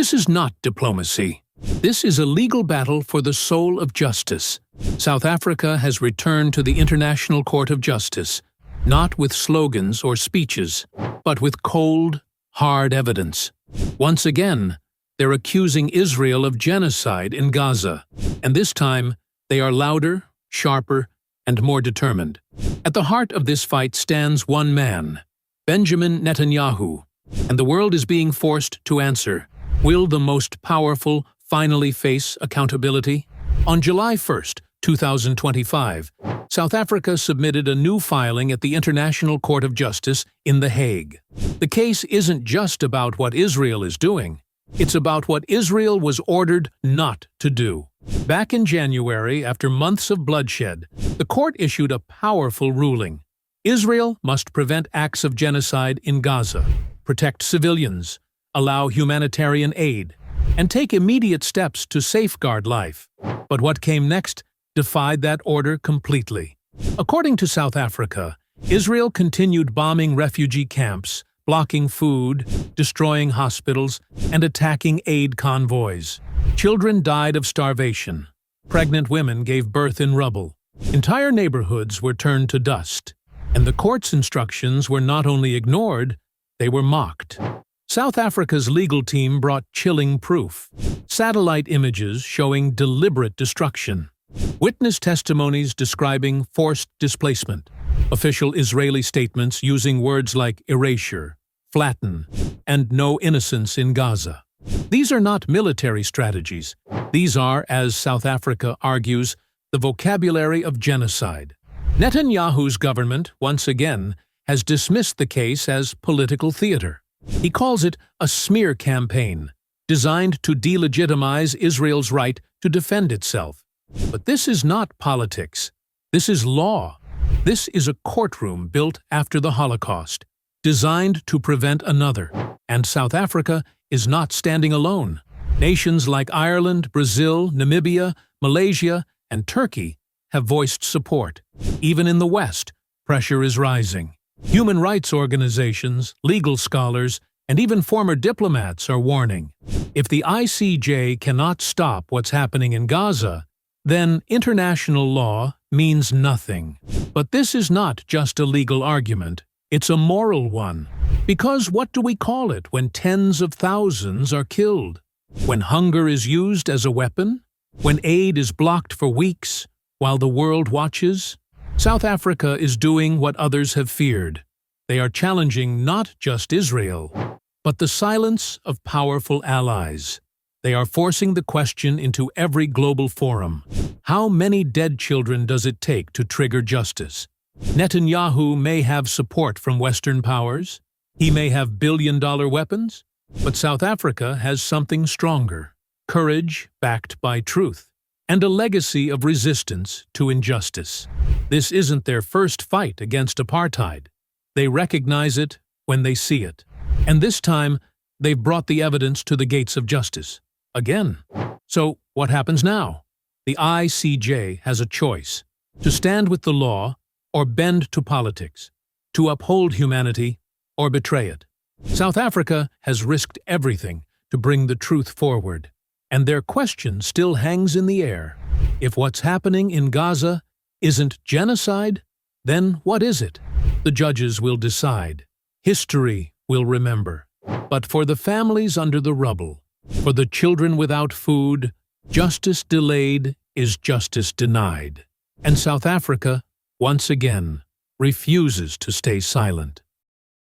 This is not diplomacy. This is a legal battle for the soul of justice. South Africa has returned to the International Court of Justice, not with slogans or speeches, but with cold, hard evidence. Once again, they're accusing Israel of genocide in Gaza, and this time they are louder, sharper, and more determined. At the heart of this fight stands one man, Benjamin Netanyahu, and the world is being forced to answer. Will the most powerful finally face accountability? On July 1st, 2025, South Africa submitted a new filing at the International Court of Justice in The Hague. The case isn't just about what Israel is doing. It's about what Israel was ordered not to do. Back in January, after months of bloodshed, the court issued a powerful ruling. Israel must prevent acts of genocide in Gaza, protect civilians, allow humanitarian aid, and take immediate steps to safeguard life. But what came next defied that order completely. According to South Africa, Israel continued bombing refugee camps, blocking food, destroying hospitals, and attacking aid convoys. Children died of starvation. Pregnant women gave birth in rubble. Entire neighborhoods were turned to dust. And the court's instructions were not only ignored, they were mocked. South Africa's legal team brought chilling proof. Satellite images showing deliberate destruction. Witness testimonies describing forced displacement. Official Israeli statements using words like erasure, flatten, and no innocence in Gaza. These are not military strategies. These are, as South Africa argues, the vocabulary of genocide. Netanyahu's government, once again, has dismissed the case as political theater. He calls it a smear campaign, designed to delegitimize Israel's right to defend itself. But this is not politics. This is law. This is a courtroom built after the Holocaust, designed to prevent another. And South Africa is not standing alone. Nations like Ireland, Brazil, Namibia, Malaysia, and Turkey have voiced support. Even in the West, pressure is rising. Human rights organizations, legal scholars, and even former diplomats are warning. If the ICJ cannot stop what's happening in Gaza, then international law means nothing. But this is not just a legal argument, it's a moral one. Because what do we call it when tens of thousands are killed? When hunger is used as a weapon? When aid is blocked for weeks while the world watches? South Africa is doing what others have feared. They are challenging not just Israel, but the silence of powerful allies. They are forcing the question into every global forum. How many dead children does it take to trigger justice? Netanyahu may have support from Western powers. He may have billion-dollar weapons. But South Africa has something stronger: courage backed by truth, and a legacy of resistance to injustice. This isn't their first fight against apartheid. They recognize it when they see it. And this time, they've brought the evidence to the gates of justice. Again. So, what happens now? The ICJ has a choice: to stand with the law or bend to politics, to uphold humanity or betray it. South Africa has risked everything to bring the truth forward, and their question still hangs in the air. If what's happening in Gaza isn't genocide, then what is it? The judges will decide. History will remember. But for the families under the rubble, for the children without food, justice delayed is justice denied. And South Africa, once again, refuses to stay silent.